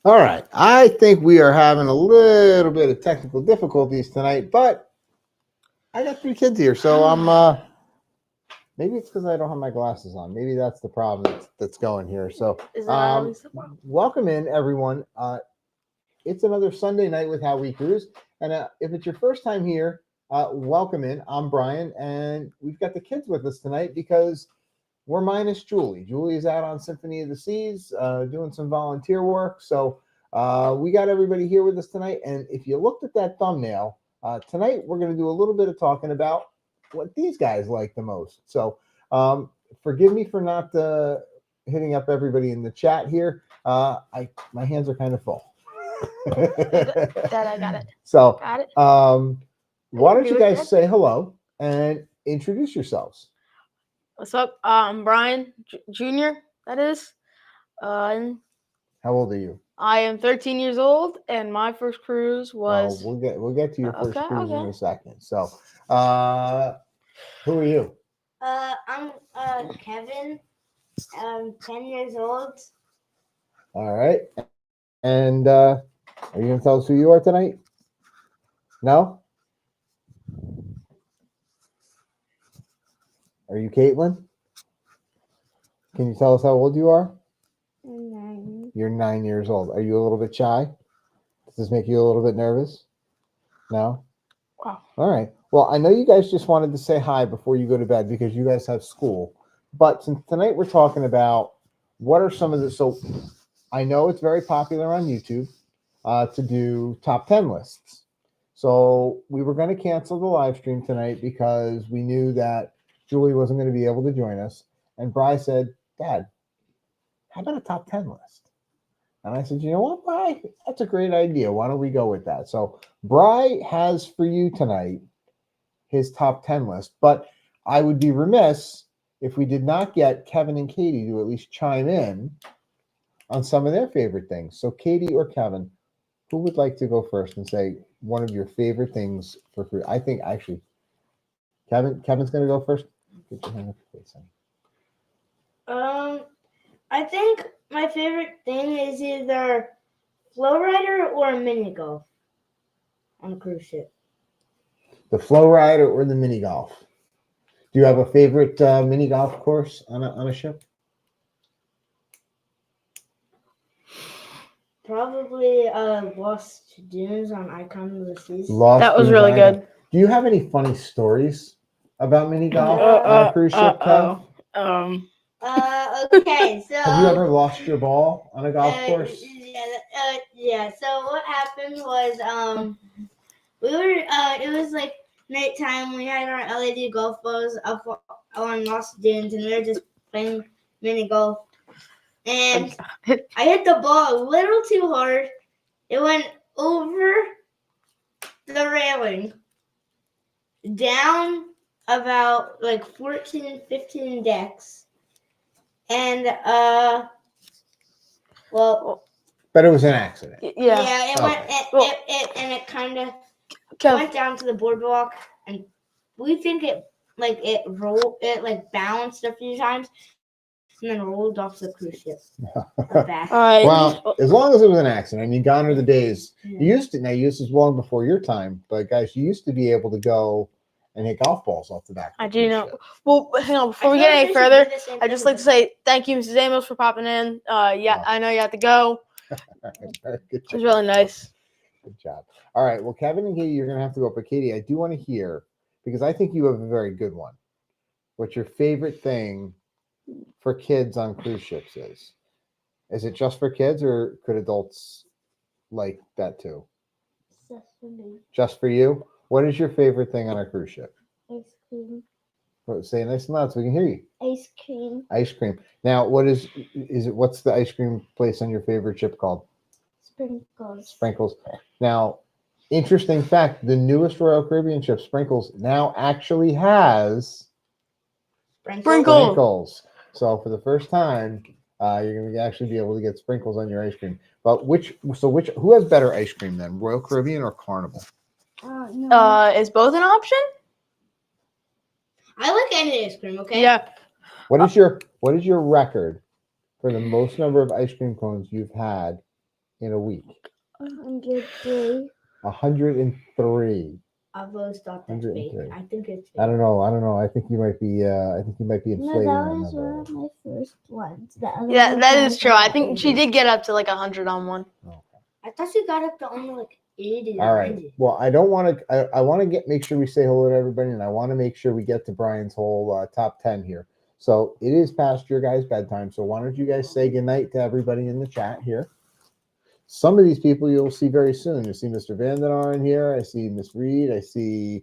All right. I think we are having a little bit of technical difficulties tonight, but I got 3 kids here, so I'm maybe it's because I don't have my glasses on. Maybe that's the problem that's going here. So welcome in everyone. It's another Sunday night with How We Cruise. And if it's your first time here, welcome in. I'm Brian, and we've got the kids with us tonight because we're minus Julie. Julie is out on Symphony of the Seas doing some volunteer work. So we got everybody here with us tonight. And if you looked at that thumbnail, tonight we're going to do a little bit of talking about what these guys like the most. So forgive me for not hitting up everybody in the chat here. My hands are kind of full. Dad, I got it. So Got it. why don't you guys say hello and introduce yourselves? What's up? I'm Bri Jr. That is. And how old are you? I am 13 years old, and my first cruise was. We'll get to your first cruise in a second. So, who are you? I'm Kevin. I'm 10 years old. All right. And are you going to tell us who you are tonight? No? Are you Caitlin? Can you tell us how old you are? 9. You're 9 years old. Are you a little bit shy? Does this make you a little bit nervous? No? Wow. All right. Well, I know you guys just wanted to say hi before you go to bed because you guys have school. But since tonight we're talking about what are some of the... So I know it's very popular on YouTube to do top 10 lists. So we were going to cancel the live stream tonight because we knew that Julie wasn't going to be able to join us. And Bri said, Dad, how about a top 10 list? And I said, you know what, Bri? That's a great idea. Why don't we go with that? So Bri has for you tonight his top 10 list. But I would be remiss if we did not get Kevin and Katie to at least chime in on some of their favorite things. So Katie or Kevin, who would like to go first and say one of your favorite things for food? I think actually Kevin's going to go first. Get your hand up your face, honey. I think my favorite thing is either flow rider or a mini golf on a cruise ship. The flow rider or the mini golf? Do you have a favorite mini golf course on a ship? Probably Lost Dunes on Icon of the Seas. That was really good. Do you have any funny stories about mini golf on a cruise ship, Kev? Okay, so have you ever lost your ball on a golf course? Yeah. So what happened was we were it was like nighttime. We had our LED golf balls up on Lost Dunes, and we were just playing mini golf. And I hit the ball a little too hard. It went over the railing, down about like 14, 15 decks. And, well... But it was an accident. Yeah. Yeah, it kind of went down to the boardwalk. And we think it rolled, it bounced a few times. And then rolled off the cruise ship. Back. Well, as long as it was an accident. I mean, gone are the days. Yeah. You used to, now this is long before your time, but guys, you used to be able to go and hit golf balls off the back. I do know. Well, hang on, before we get any further, I'd just like to say thank you, Mrs. Amos, for popping in. I know you have to go. Good job. It was really nice. Good job. All right, well, Kevin and Katie, you're going to have to go. But Katie, I do want to hear, because I think you have a very good one, what your favorite thing for kids on cruise ships is. Is it just for kids, or could adults like that too? Just for me. Just for you? What is your favorite thing on a cruise ship? Ice cream. Say it nice and loud so we can hear you. Ice cream. Ice cream. Now, what's the ice cream place on your favorite ship called? Sprinkles. Sprinkles. Now, interesting fact, the newest Royal Caribbean ship, Sprinkles, now actually has sprinkles. So for the first time, you're going to actually be able to get sprinkles on your ice cream. But who has better ice cream then, Royal Caribbean or Carnival? No. Is both an option? I like any ice cream. Okay. Yeah. What is your record for the most number of ice cream cones you've had in a week? 103. 103. I've always thought that's fake. 103. I think it's fake. I don't know. I think you might be. Inflating No, that that was number. one of my first ones. The other Yeah, ones that I is true. I think she 80. did get up to like 100 on one. I thought she got up to only like 80. All right. 90. Well, I don't want to. I want to make sure we say hello to everybody, and I want to make sure we get to Brian's whole top 10 here. So it is past your guys' bedtime. So why don't you guys say goodnight to everybody in the chat here? Some of these people you'll see very soon. You see Mr. Vandenar in here. I see Miss Reed. I see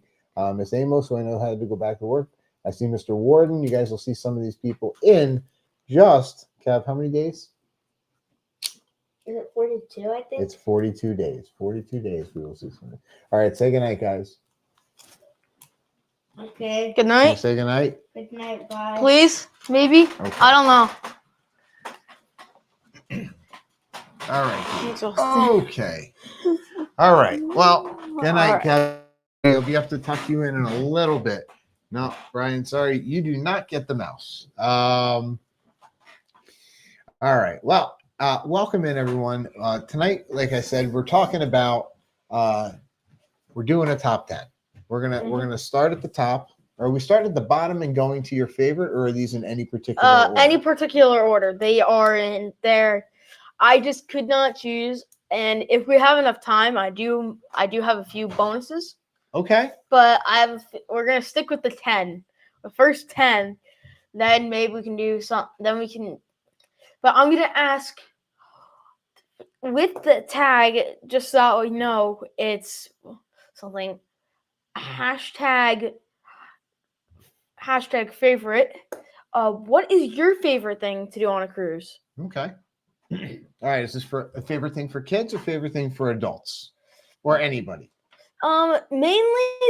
Miss Amos, who I know had to go back to work. I see Mr. Warden. You guys will see some of these people in just, Kev, how many days? Is it 42, I think? It's 42 days. 42 days we will see something. All right, say goodnight, guys. Okay. Good Can you night. say goodnight? Good night, bye. Please, maybe. Okay. I don't know. All right. I'm exhausted. Okay. All right. Well, good night, All Kev. We'll have to tuck you in a little bit. No, Brian, sorry, you do not get the mouse. All right. Well, welcome in, everyone. Tonight, like I said, we're talking about we're doing a top 10. We're gonna start at the top. Are we starting at the bottom and going to your favorite, or are these in any particular order? Any particular order. They are in there. I just could not choose. And if we have enough time, I do have a few bonuses. Okay. But we're gonna stick with the 10. The first 10. Then maybe we can do some. Then we can. But I'm gonna ask with the tag, just so we know, it's something hashtag favorite. What is your favorite thing to do on a cruise? Okay. All right. Is this for a favorite thing for kids or favorite thing for adults or anybody? Mainly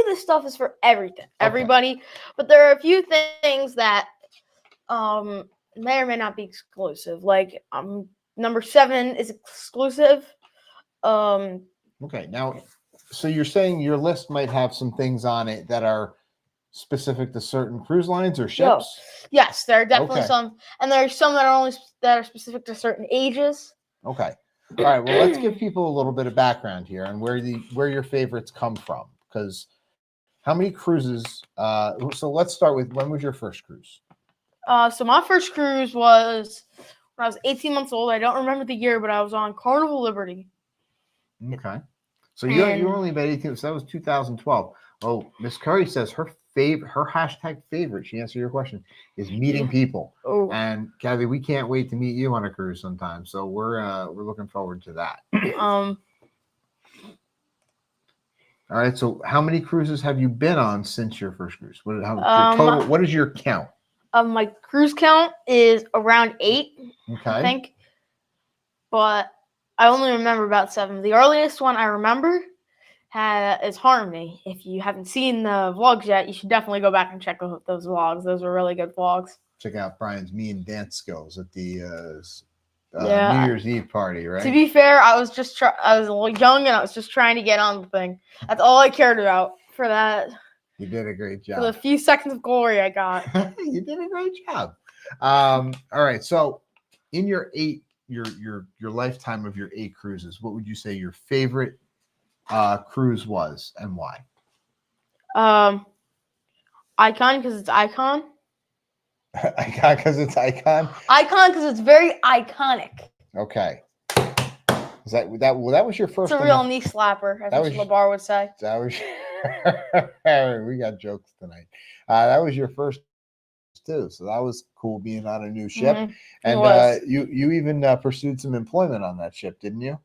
the stuff is for everybody, but there are a few things that may or may not be exclusive. Like number 7 is exclusive. Okay. Now, so you're saying your list might have some things on it that are specific to certain cruise lines or ships? Yes, there are definitely Okay. some, and there are some that are specific to certain ages. Okay. All right. Well, let's give people a little bit of background here and where your favorites come from. Because how many cruises? So let's start with, when was your first cruise? So my first cruise was when I was 18 months old. I don't remember the year, but I was on Carnival Liberty. Okay. So you were only about 18, so that was 2012. Oh, Miss Curry says her hashtag favorite, she answered your question, is meeting people. Oh. And Kathy, we can't wait to meet you on a cruise sometime. So we're looking forward to that. All right. So how many cruises have you been on since your first cruise? Your total? What is your count? My cruise count is around 8, Okay. I think. But I only remember about 7. The earliest one I remember is Harmony. If you haven't seen the vlogs yet, you should definitely go back and check out those vlogs. Those were really good vlogs. Check out Brian's me and dance skills at the New Year's Eve party, right? To be fair, I was a little young and I was just trying to get on the thing. That's all I cared about for that. You did a great job. For the few seconds of glory I got. You did a great job. All right. So in your lifetime of your 8 cruises, what would you say your favorite cruise was and why? Icon, because it's icon. Icon because it's icon. Icon because it's very iconic. Okay. Is that was your first? It's a real knee slapper, as Labar would say. That was. We got jokes tonight. That was your first too, so that was cool being on a new ship. Mm-hmm. And you even pursued some employment on that ship, didn't you?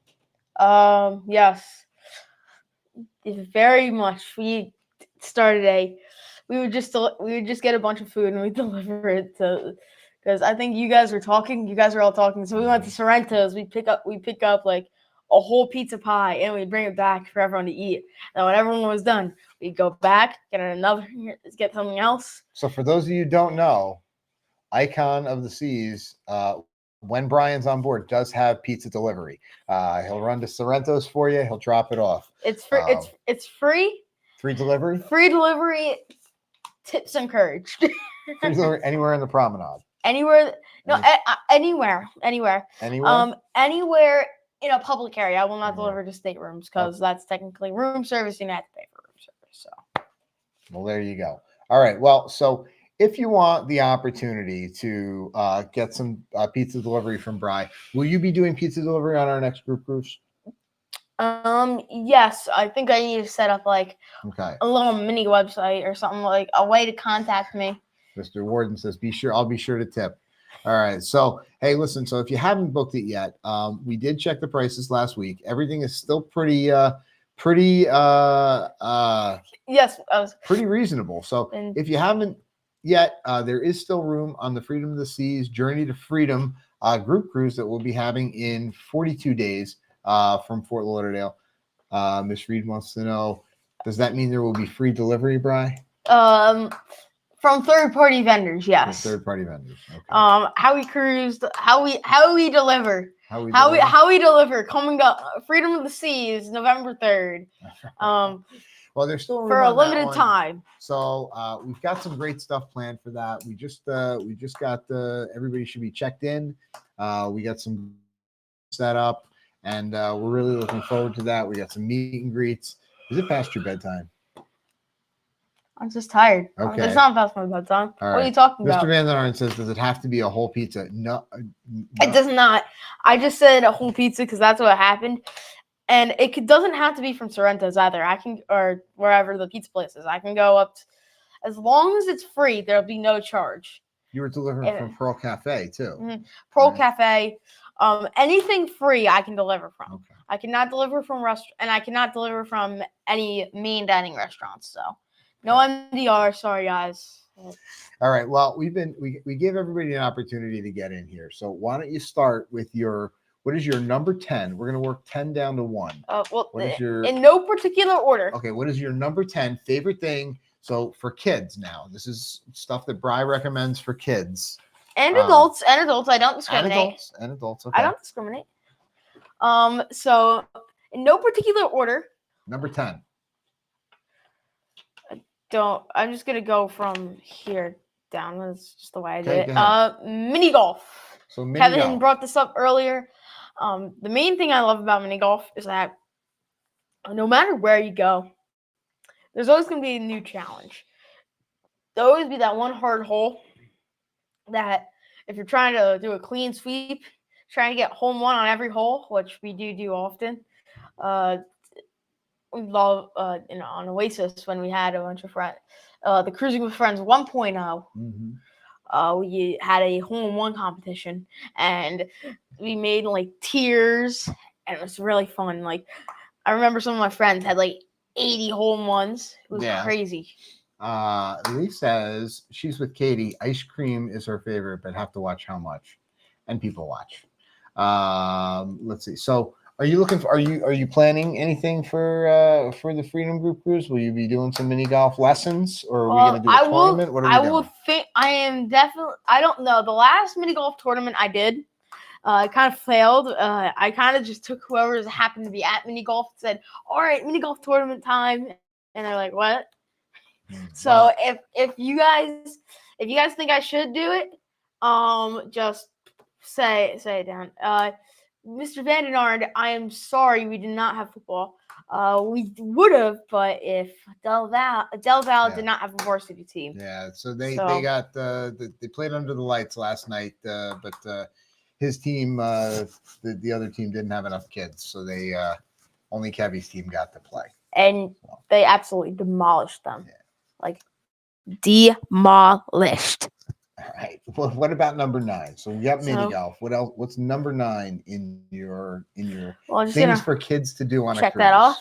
Yes. Very much. We would just get a bunch of food and we deliver it to, because I think you guys are all talking. So we went to Sorrento's. We pick up like a whole pizza pie and we'd bring it back for everyone to eat. And when everyone was done, we'd go back, get something else. So for those of you who don't know, Icon of the Seas, when Brian's on board, does have pizza delivery. He'll run to Sorrento's for you. He'll drop it off. It's free. It's free. Free delivery. Free delivery. Tips encouraged. Free delivery anywhere in the promenade. Anywhere. No, anywhere. Anywhere. Anywhere in a public area. I will not Yeah. deliver to staterooms because that's technically room service. You have to pay for room service. So Well, there you go. All right. Well, so if you want the opportunity to get some pizza delivery from Bri, will you be doing pizza delivery on our next group cruise? yes, I think I need to set up like Okay. a little mini website or something, like a way to contact me. Mr. Warden says, "Be sure. I'll be sure to tip." All right. So, hey, listen. So, if you haven't booked it yet, we did check the prices last week. Everything is still pretty Yes, I was. pretty reasonable. So, And if you haven't yet, there is still room on the Freedom of the Seas Journey to Freedom group cruise that we'll be having in 42 days from Fort Lauderdale. Miss Reed wants to know, does that mean there will be free delivery, Bri? From third-party vendors, For yes. third-party vendors. Okay. How we cruised, how we deliver, How we deliver. Coming up, Freedom of the Seas, November 3rd. Well, there's still room For a on that limited one. time. So we've got some great stuff planned for that. We just got everybody should be checked in. We got some set up, and we're really looking forward to that. We got some meet and greets. Is it past your bedtime? I'm just tired. Okay. It's not past my bedtime. All What are right. you talking Mr. about? Van der Arn says, does it have to be a whole pizza? No. It does not. I just said a whole pizza because that's what happened. And doesn't have to be from Sorrento's either. Or wherever the pizza place is. I can go up as long as it's free, there'll be no charge. You were delivering from Pearl Cafe too. Mm-hmm. Pearl Right. Cafe. Anything free I can deliver from. Okay. I cannot deliver from and I cannot deliver from any main dining restaurants. So no MDR, sorry guys. All right. Well, we gave everybody an opportunity to get in here. So why don't you start with what is your number 10? We're gonna work 10 down to 1. Well, What is your in no particular order. Okay, what is your number 10 favorite thing? So for kids now, this is stuff that Bri recommends for kids. And adults, I don't discriminate. And adults, okay. I don't discriminate. So in no particular order. Number 10. I'm just gonna go from here down. That's just the way I Okay, did it. go ahead. Mini golf. So mini Kevin golf. brought this up earlier. The main thing I love about mini golf is that no matter where you go, there's always going to be a new challenge. There'll always be that one hard hole that if you're trying to do a clean sweep, trying to get home one on every hole, which we do often. We love, on Oasis when we had a bunch of friends, the Cruising with Friends 1.0. Mm-hmm. We had a hole-in-one competition, and we made like tiers, and it was really fun. Like, I remember some of my friends had like 80 hole-in-ones. It was crazy. Lee says she's with Katie. Ice cream is her favorite, but have to watch how much, and people watch. Let's see. So, are you planning anything for the Freedom Group Cruise? Will you be doing some mini golf lessons, or are we going to do a tournament? What are we doing? I am definitely. I don't know. The last mini golf tournament I did, it kind of failed. I kind of just took whoever happened to be at mini golf and said, "All right, mini golf tournament time," and they're like, "What?" So if you guys think I should do it, just say it down. Mr. Van den Arn, I am sorry we did not have football. We would have, but if Del Val did not have a varsity team. Yeah, so they got they played under the lights last night, but his team, the other team didn't have enough kids, so they only Kevy's team got to play, and they absolutely demolished them, like demolished. All right. Well, what about number 9? So we got mini golf. What else? What's number 9 in your things for kids to do on a cruise? Check that off.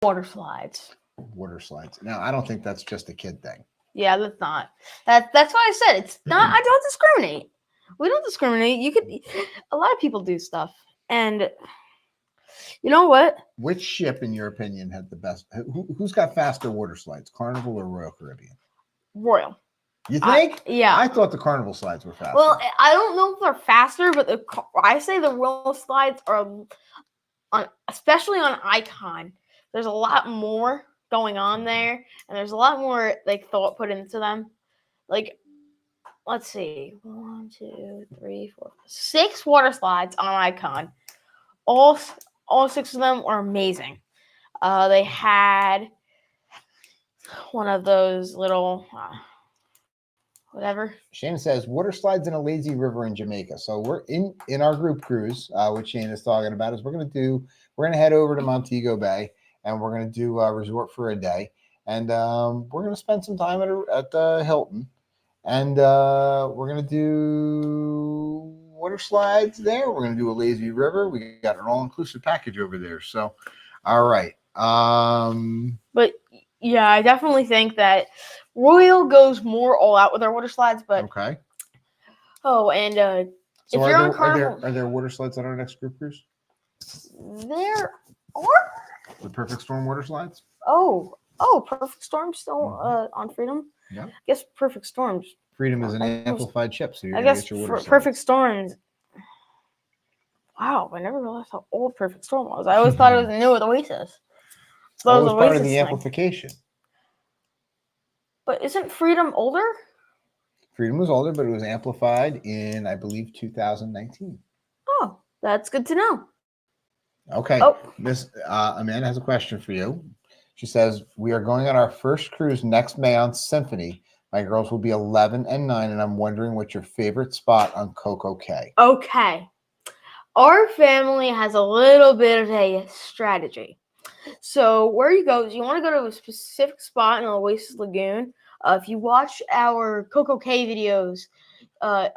Water slides. Water slides. Now, I don't think that's just a kid thing. Yeah, that's not. That's why I said it's not. I don't discriminate. We don't discriminate. A lot of people do stuff, and you know what? Which ship, in your opinion, had the best? Who's got faster water slides, Carnival or Royal Caribbean? Royal. You think? Yeah. I thought the Carnival slides were faster. Well, I don't know if they're faster, but I say the Royal slides are, especially on Icon. There's a lot more going on there, and there's a lot more like thought put into them. Like let's see, 1, 2, 3, 4, 6 water slides on Icon. All 6 of them were amazing. They had one of those little whatever. Shane says water slides in a lazy river in Jamaica. So we're in our group cruise. What Shane is talking about is we're gonna head over to Montego Bay and we're gonna do a resort for a day, and we're gonna spend some time at the Hilton, and we're gonna do water slides there. We're gonna do a lazy river. We got an all-inclusive package over there. So, all right. But yeah, I definitely think that Royal goes more all out with their water slides. But okay. Oh, and So if you're on Carnival, are there water slides on our next group cruise? there are. The Perfect Storm water slides? Oh, Perfect Storm's still on Freedom. Yeah. I guess Perfect Storm's. Freedom is an amplified chip, so you're I gonna guess get your water slides. Perfect Storm's. Wow, I never realized how old Perfect Storm was. I always thought it was new with Oasis. So That was part of Oasis the thing. amplification. But isn't Freedom older? Freedom was older, but it was amplified in, I believe, 2019. Oh, that's good to know. Okay. Oh. Miss Amanda has a question for you. She says, we are going on our first cruise next May on Symphony. My girls will be 11 and 9, and I'm wondering what's your favorite spot on Coco Cay. Okay. Our family has a little bit of a strategy. So where you go is you want to go to a specific spot in Oasis Lagoon. If you watch our Coco Cay videos, our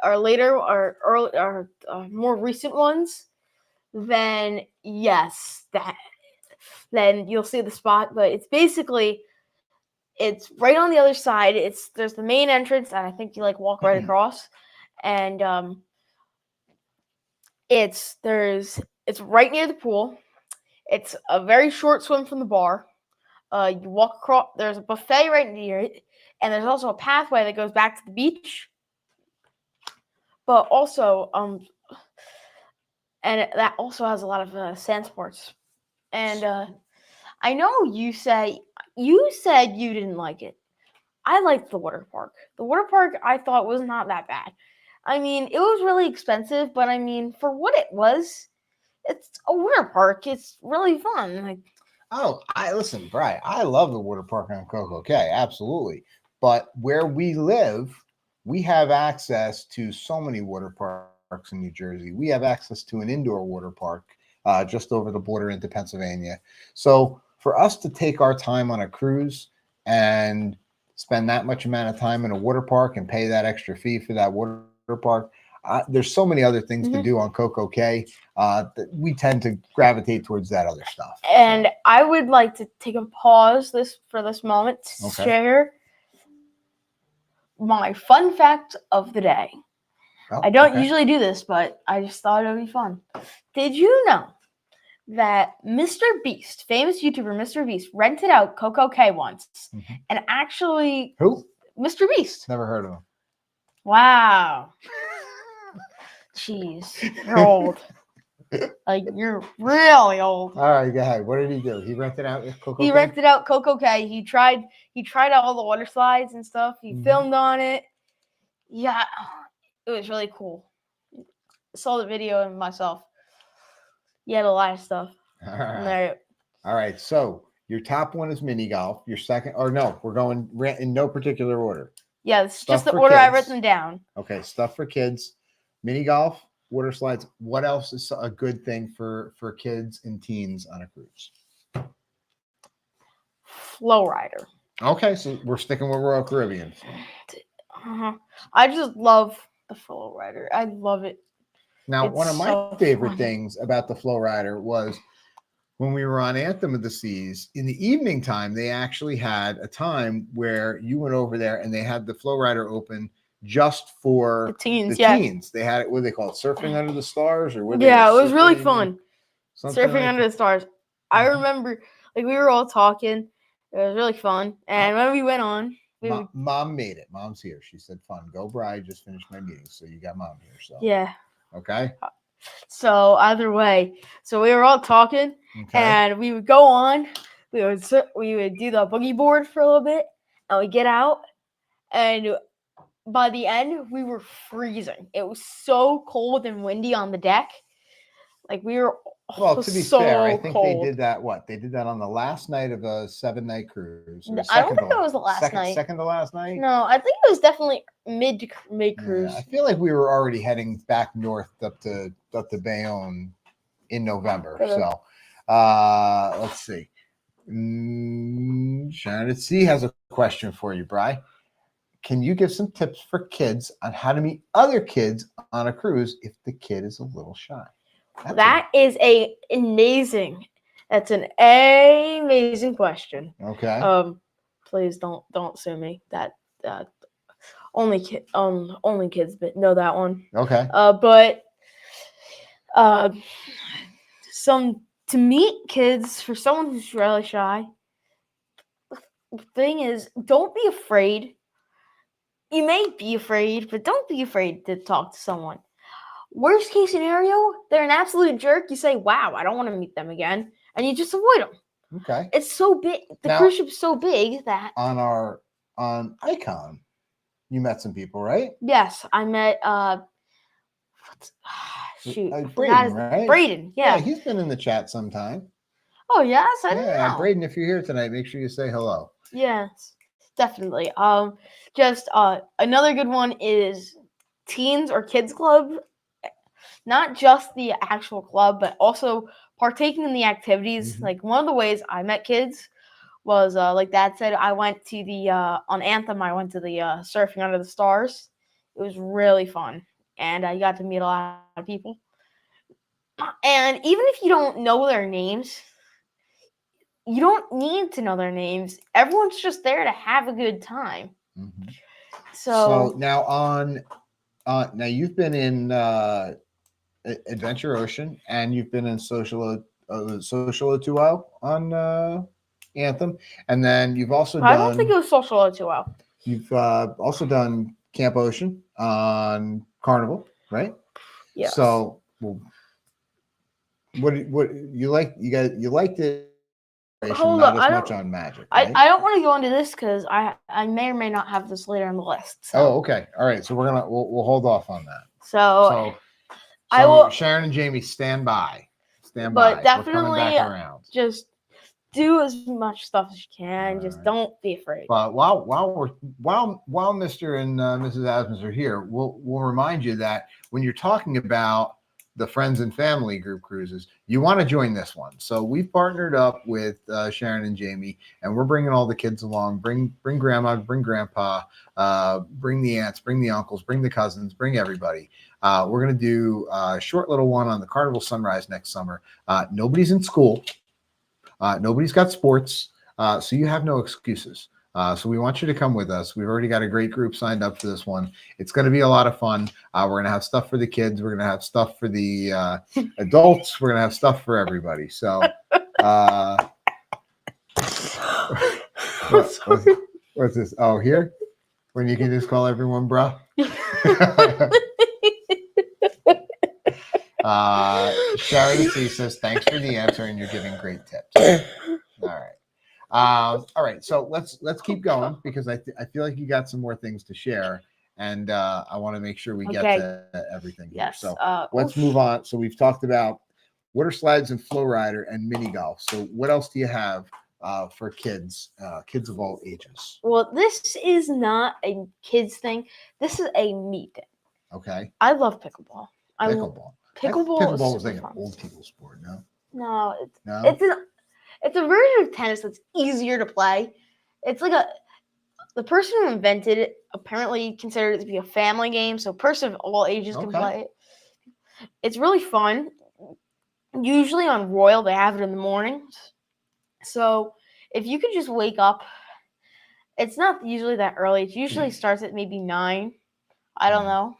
more recent ones, then yes, then you'll see the spot. But it's basically, it's right on the other side. There's the main entrance, and I think you walk right across, and it's right near the pool. It's a very short swim from the bar. You walk across. There's a buffet right near it, and there's also a pathway that goes back to the beach. But also, and that also has a lot of sand sports. And I know you said you didn't like it. I liked the water park. The water park I thought was not that bad. I mean, it was really expensive, but I mean, for what it was, it's a water park. It's really fun. Listen, Bri, I love the water park on Coco Cay, absolutely. But where we live, we have access to so many water parks in New Jersey. We have access to an indoor water park just over the border into Pennsylvania. So for us to take our time on a cruise and spend that much amount of time in a water park and pay that extra fee for that water park, there's so many other things to do on Coco Cay that we tend to gravitate towards that other stuff. And I would like to take a pause for this moment to share my fun fact of the day. I don't usually do this, but I just thought it would be fun. Did you know that Mr. Beast, famous YouTuber Mr. Beast, rented out Coco Cay once and actually... Who? Mr. Beast. Never heard of him. Wow. Jeez, you're old. You're really old. All right, go ahead. What did he do? He rented out Coco Cay? He rented out Coco Cay. He tried out all the water slides and stuff. He filmed on it. Yeah, it was really cool. I saw the video myself. He had a lot of stuff. All right, so your top one is mini golf. Your second, or no, we're going in no particular order. Yeah, it's just the order I wrote them down. Okay, stuff for kids, mini golf, water slides. What else is a good thing for kids and teens on a cruise? Flow rider. Okay, so we're sticking with Royal Caribbean. I just love the flow rider. I love it. Now, one of my favorite things about the flow rider was when we were on Anthem of the Seas, in the evening time, they actually had a time where you went over there and they had the flow rider open just for the teens. Teens. They had it, what do they call it, surfing under the stars, or what? Yeah, it was really fun. Surfing like under the stars. I remember, we were all talking. It was really fun. And when we went on, Mom made it. Mom's here. She said, "Fun. Go, Bri. Just finished my meeting, so you got Mom here." So yeah. Okay. So either way, so we were all talking, and we would go on. We would do the boogie board for a little bit, and we get out, and by the end, we were freezing. It was so cold and windy on the deck. Like we were Well, to be so fair, I think they cold. did that. What they did that on the last night of a 7-night cruise. Or I don't second think to it was the last night. Second to last night. No, I think it was definitely mid cruise. Yeah, I feel like we were already heading back north up to Bayonne in November. Okay. So let's see. Shannon C has a question for you, Bri. Can you give some tips for kids on how to meet other kids on a cruise if the kid is a little shy? That's amazing. That's an amazing question. Okay. Please don't sue me. That only kids but know that one. Okay. But to meet kids for someone who's really shy. The thing is, don't be afraid. You may be afraid, but don't be afraid to talk to someone. Worst case scenario, they're an absolute jerk. You say, "Wow, I don't want to meet them again," and you just avoid them. Okay. It's so big. The cruise ship's so big that on Icon, you met some people, right? yes, I met Braden, right? Braden, yeah. He's been in the chat sometime. Oh yes, I didn't know. Braden, if you're here tonight, make sure you say hello. Yes, definitely. Just another good one is teens or kids club. Not just the actual club, but also partaking in the activities. Mhm. Like one of the ways I met kids was like Dad said, I went to the on Anthem. I went to the surfing under the stars. It was really fun, and I got to meet a lot of people. And even if you don't know their names, you don't need to know their names. Everyone's just there to have a good time. Mm-hmm. So now you've been in Adventure Ocean and you've been in Social O2O on Anthem, and then you've also I don't think it was Social O2O. You've also done Camp Ocean on Carnival, right? Yeah. So, what you like? You liked it. Not as much on Magic. Right? I don't want to go into this because I may or may not have this later on the list. So. Oh, okay. All right. So we'll hold off on that. So I will. Sharon and Jamie, stand by. But definitely just do as much stuff as you can. Just don't be afraid. But while Mr. and Mrs. Asmus are here, we'll remind you that when you're talking about the friends and family group cruises, you want to join this one. So we've partnered up with Sharon and Jamie, and we're bringing all the kids along. Bring grandma, bring grandpa, bring the aunts, bring the uncles, bring the cousins, bring everybody. We're going to do a short little one on the Carnival Sunrise next summer. Nobody's in school. Nobody's got sports. So you have no excuses. So we want you to come with us. We've already got a great group signed up for this one. It's going to be a lot of fun. We're going to have stuff for the kids. We're going to have stuff for the adults. We're going to have stuff for everybody. So what's this? Oh, here? When you can just call everyone bro? Sharon C says, thanks for the answer, and you're giving great tips. All right. All right, so let's keep going because I feel like you got some more things to share, and I want to make sure we get to everything. Yes. So let's move on. So we've talked about water slides and flow rider and mini golf. So what else do you have for kids of all ages? Well, this is not a kids thing. This is a me thing. Okay. I love pickleball. Pickleball was like an old people sport. No, it's a version of tennis that's easier to play. It's like the person who invented it apparently considered it to be a family game, so a person of all ages can play it. It's really fun. Usually on Royal, they have it in the mornings. So if you could just wake up, it's not usually that early. It usually starts at maybe 9. I don't know.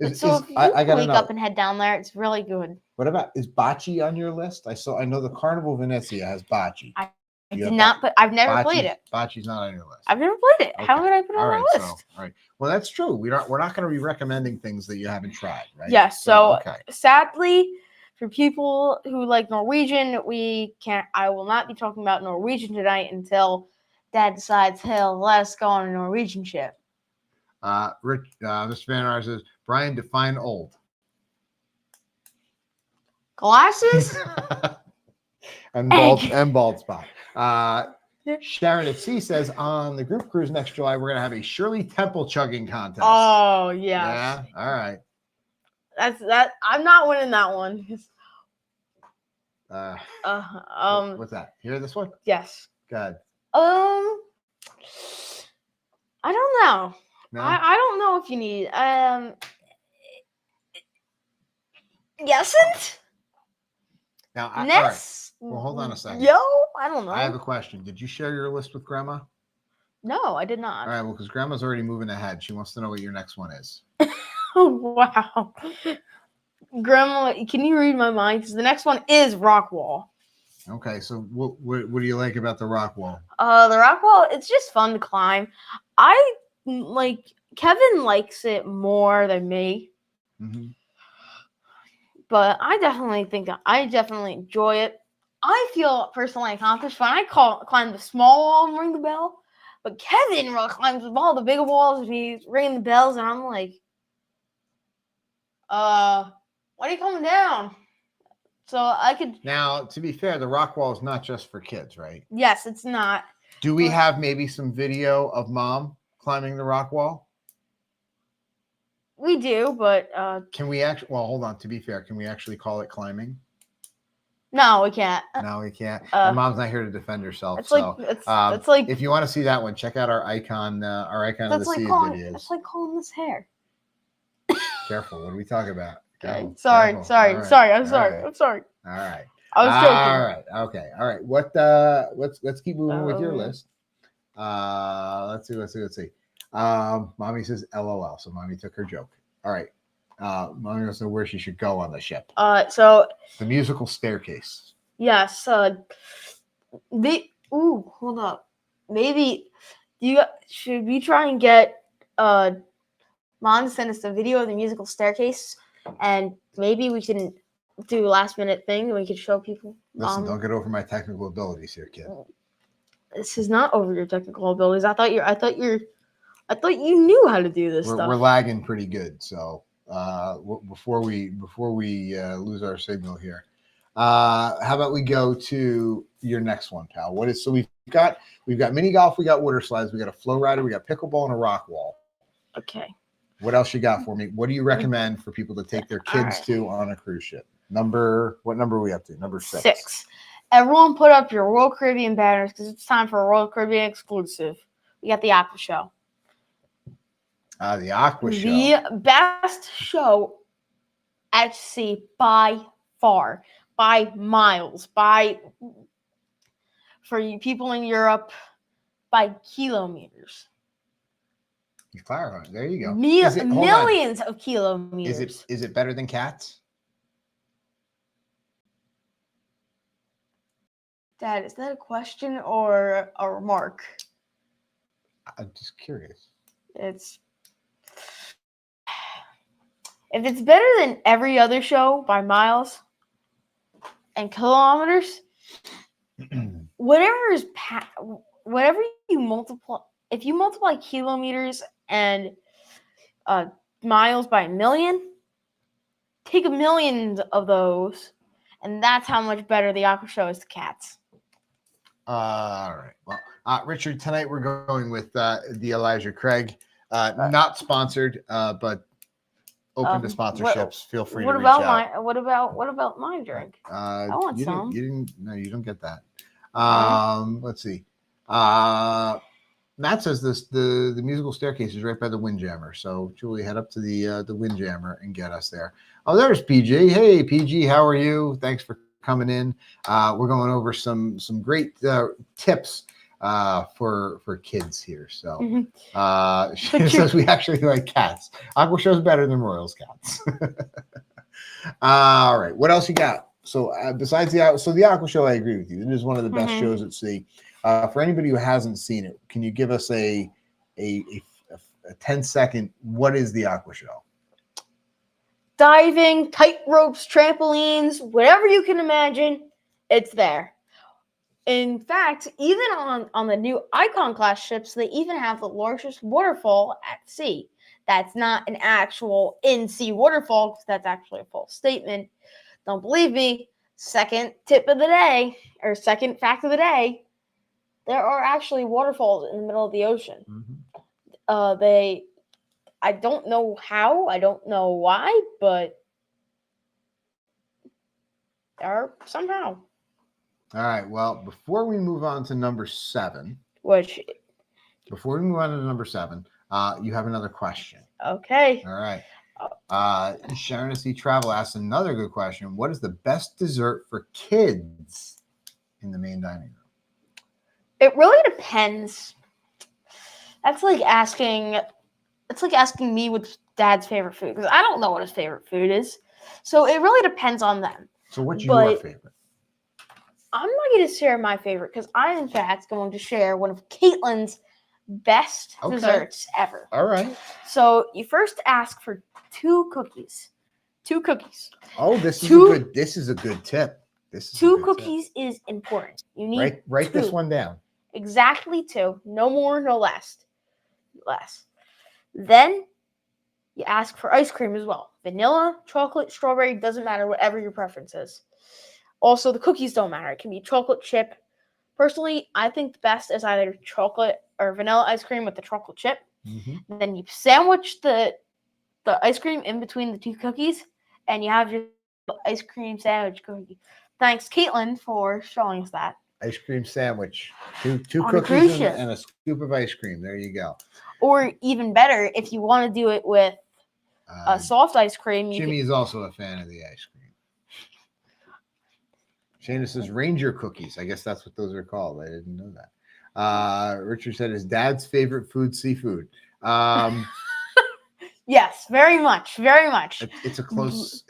If you wake up and head down there, it's really good. What about, is bocce on your list? I know the Carnival Venezia has bocce. I did not, but I've never played it. Bocce's not on your list. I've never played it. Okay. How would I put it on my list? All right. Well, that's true. We're not going to be recommending things that you haven't tried, right? Yes. So sadly, for people who like Norwegian, I will not be talking about Norwegian tonight until Dad decides, hey, let's go on a Norwegian ship. Mr. Van Aar says, Brian, define old. Glasses? and bald Egg. spot. Sharon at Sea says, on the group cruise next July, we're gonna have a Shirley Temple chugging contest. Oh yes. Yeah. All right. That's that. I'm not winning that one. What's that? Hear this one? Yes. Good. I don't know. No. I don't know if you need Yesent? Now, all right. Ness? Well, hold on a second. Yo, I don't know. I have a question. Did you share your list with Grandma? No, I did All not. right. Well, because Grandma's already moving ahead. She wants to know what your next one is. Oh, wow. Grandma, can you read my mind? Because the next one is Rockwall. Okay. So, what do you like about the rock wall? The Rockwall, it's just fun to climb. I like Kevin likes it more than me. Mm-hmm. But I definitely enjoy it. I feel personally accomplished when I climb the small wall and ring the bell. But Kevin climbs all the bigger walls and he's ringing the bells, and I'm like, when are you coming down? So I could. Now, to be fair, the rock wall is not just for kids, right? Yes, it's not. Do we have maybe some video of Mom climbing the rock wall? We do, but Can we actually? Well, hold on. To be fair, can we actually call it climbing? no, we can't. No, we can't. And Mom's not here to defend herself. It's So, like it's like if you want to see that one, check out our icon of the that's like seas calling videos. it's like calling this hair. Careful. What do we talk about? Okay. Careful, Sorry. careful. Sorry. All right, Sorry. I'm all sorry. right, I'm sorry. All right. I was joking. All right. Okay. All right. What? Let's keep moving with your list. Let's see. Mommy says LOL. So Mommy took her joke. All right. Mommy wants to know where she should go on the ship. So The musical staircase. yes. Hold up. Maybe should we try and get Mom to send us a video of the musical staircase, and maybe we can do a last minute thing and we could show people. Listen, don't get over my technical abilities here, kid. This is not over your technical abilities. I thought you knew how to do this stuff. We're lagging pretty good, so before we lose our signal here, how about we go to your next one, pal? We've got mini golf, we got water slides, we got a flow rider, we got pickleball, and a rock wall. Okay. What else you got for me? What do you recommend for people to take their kids to on a cruise ship? What number are we up to? Number 6. 6. Everyone put up your Royal Caribbean banners because it's time for a Royal Caribbean exclusive. We got the Aqua Show. The Aqua Show. The best show at sea by far, by miles, for you people in Europe, by kilometers. You clarify. There you go. Millions of kilometers. Is it better than Cats? Dad, is that a question or a remark? I'm just curious. If it's better than every other show by miles and kilometers, whatever you multiply, if you multiply kilometers and miles by a million, take a million of those, and that's how much better the Aqua Show is to Cats. All right. Well, Richard, tonight we're going with the Elijah Craig. Not sponsored, but open to sponsorships. Feel free to reach out. What about my drink? I want some. You don't get that. Let's see. Matt says the musical staircase is right by the Windjammer. So Julie, head up to the Windjammer and get us there. Oh, there's PG. Hey, PG, how are you? Thanks for coming in. We're going over some great tips for kids here. So she says we actually like cats. Aqua Show's better than Royals Cats. All right, what else you got? So besides the Aqua Show, I agree with you. It is one of the best shows at sea. For anybody who hasn't seen it, can you give us a 10-second? What is the Aqua Show? Diving, tight ropes, trampolines, whatever you can imagine, it's there. In fact, even on the new Icon class ships, they even have the largest waterfall at sea. That's not an actual in-sea waterfall, because that's actually a false statement. Don't believe me? Second tip of the day, or second fact of the day, there are actually waterfalls in the middle of the ocean. Mm-hmm. I don't know how, I don't know why, but there are somehow. All right. Well, before we move on to number 7, Which, you have another question. okay. All right. Sharon S. Travel asks another good question. What is the best dessert for kids in the main dining room? It really depends. That's like asking. It's like asking me what's Dad's favorite food, because I don't know what his favorite food is. So it really depends on them. So what's your favorite? I'm not going to share my favorite, because I'm in fact going to share one of Caitlin's best desserts ever. All right. So you first ask for 2 cookies. 2 cookies. Oh, this is a good tip. Two cookies is important. You need write this one down. Exactly 2. No more, no less. Then you ask for ice cream as well. Vanilla, chocolate, strawberry, doesn't matter, whatever your preference is. Also, the cookies don't matter. It can be chocolate chip. Personally, I think the best is either chocolate or vanilla ice cream with the chocolate chip. Mm-hmm. And then you sandwich the ice cream in between the 2 cookies, and you have your ice cream sandwich cookie. Thanks, Caitlin, for showing us that. Ice cream sandwich. Two cookies and a scoop of ice cream. There you go. Or even better, if you want to do it with a soft ice cream. Jimmy is also a fan of the ice cream. Shana says Ranger cookies. I guess that's what those are called. I didn't know that. Richard said his dad's favorite food, seafood. Yes, very much. Very much. It's a close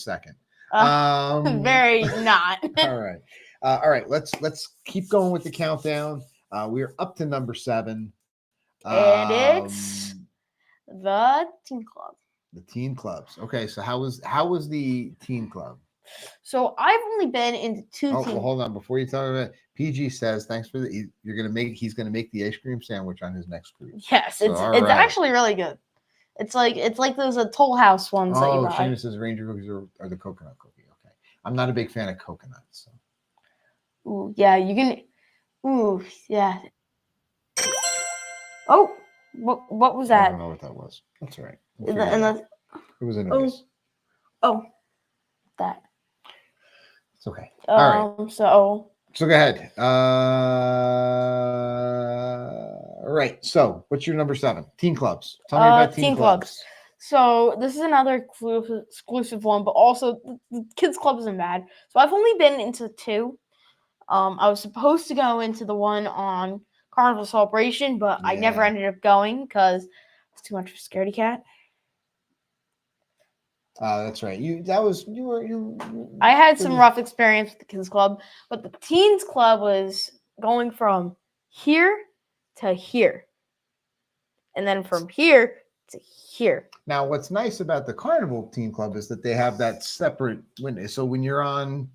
second. Very not. All right. All right. Let's keep going with the countdown. We're up to number 7. And it's the teen club. The teen clubs. Okay, so how was the teen club? So I've only been into 2 well, hold on. Before you tell me, PG says thanks for he's gonna make the ice cream sandwich on his next cruise. Yes, it's actually really good. It's like those Toll House ones that you buy. Shana says Ranger cookies are the coconut cookie. Okay, I'm not a big fan of coconuts. So. Ooh, yeah, you can. Ooh, yeah. Oh, what was that? I don't know what that was. That's all right. It was a noise. Oh, that. It's okay. All right. So go ahead. All right. So what's your number 7? Teen clubs. Tell me about teen clubs. So this is another exclusive one, but also the kids club isn't bad. So I've only been into 2. I was supposed to go into the one on Carnival Celebration, but I never ended up going because it's too much of a scaredy cat. That's right. I had some rough experience with the kids club, but the teens club was going from here to here, and then from here to here. Now, what's nice about the Carnival Teen Club is that they have that separate window. So when you're on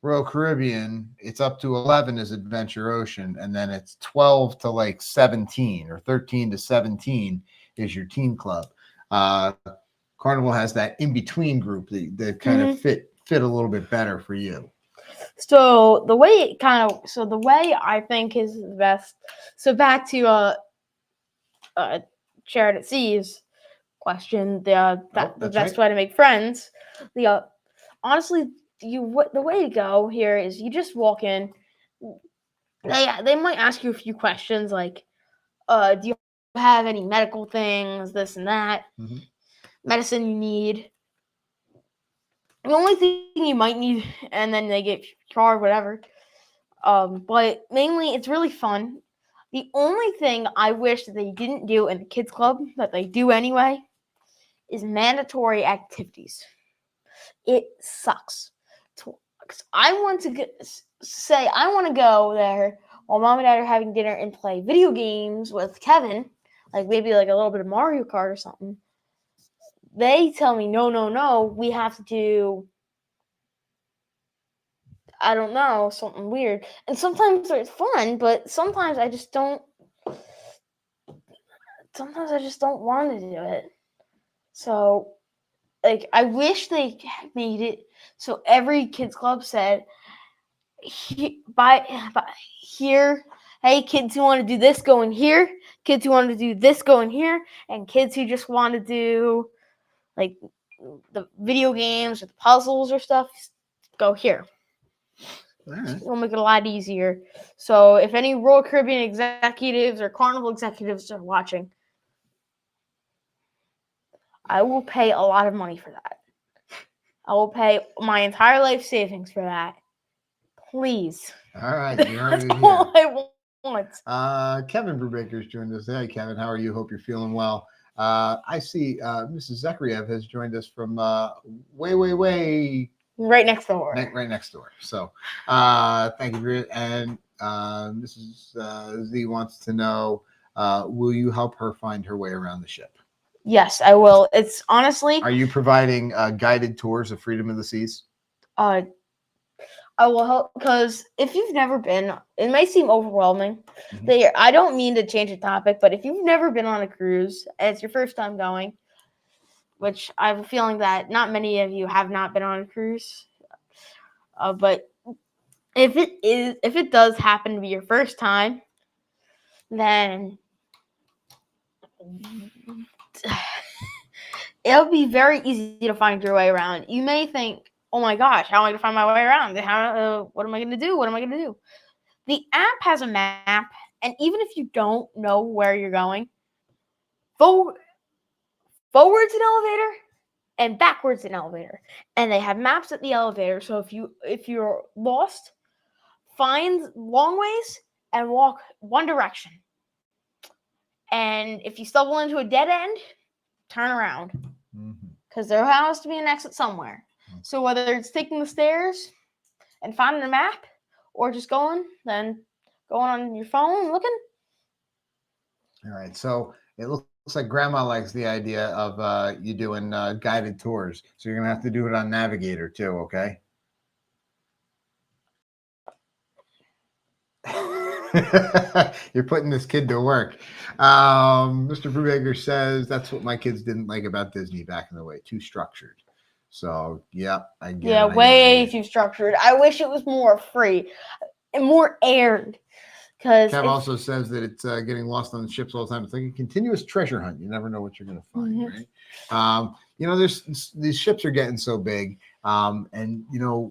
Royal Caribbean, it's up to 11 is Adventure Ocean, and then it's 12 to like 17 or 13 to 17 is your teen club. Carnival has that in-between group that kind of fit a little bit better for you. So the way I think is the best. So back to Shared at Sea's question, the best way to make friends. Honestly, the way to go here is you just walk in. They might ask you a few questions like, do you have any medical things, this and that, medicine you need. The only thing you might need, and then they get your card, whatever. But mainly, it's really fun. The only thing I wish that they didn't do in the kids club that they do anyway is mandatory activities. It sucks. I want to go there while mom and dad are having dinner and play video games with Kevin, like maybe like a little bit of Mario Kart or something. They tell me, no, we have to do I don't know, something weird. And sometimes it's fun, but sometimes I just don't. Sometimes I just don't want to do it. So, like, I wish they made it so every kids club said, by here, hey, kids who want to do this, go in here. Kids who want to do this, go in here. And kids who just want to do, like, the video games or the puzzles or stuff, go here. All right. It'll make it a lot easier. So if any Royal Caribbean executives or Carnival executives are watching, I will pay a lot of money for that. I will pay my entire life savings for that. Please. All right. You heard That's it all here. I want. Kevin Brubaker's joined us. Hey, Kevin, how are you? Hope you're feeling well. I see Mrs. Zakariev has joined us from way Right next door. right next door. So thank you for it. And Mrs. Z wants to know, will you help her find her way around the ship? Yes, I will. It's honestly, Are you providing guided tours of Freedom of the Seas? I will help, because if you've never been, it might seem overwhelming. Mhm. I don't mean to change the topic, but if you've never been on a cruise and it's your first time going, which I have a feeling that not many of you have not been on a cruise, but if it does happen to be your first time, then it'll be very easy to find your way around. You may think, oh my gosh, how am I going to find my way around? What am I going to do? What am I going to do? The app has a map, and even if you don't know where you're going, forwards an elevator and backwards an elevator. And they have maps at the elevator, so if you're lost, find long ways and walk one direction. And if you stumble into a dead end, turn around. Because there has to be an exit somewhere. So whether it's taking the stairs and finding a map, or just going on your phone looking. All right. So it looks like Grandma likes the idea of you doing guided tours. So you're going to have to do it on Navigator too, okay? You're putting this kid to work. Mr. Brubaker says that's what my kids didn't like about Disney back in the way. Too structured. So, yep, I get it. Yeah, way too structured. I wish it was more free and more aired. Kev also says that it's getting lost on the ships all the time. It's like a continuous treasure hunt. You never know what you're going to find, right? These ships are getting so big. And,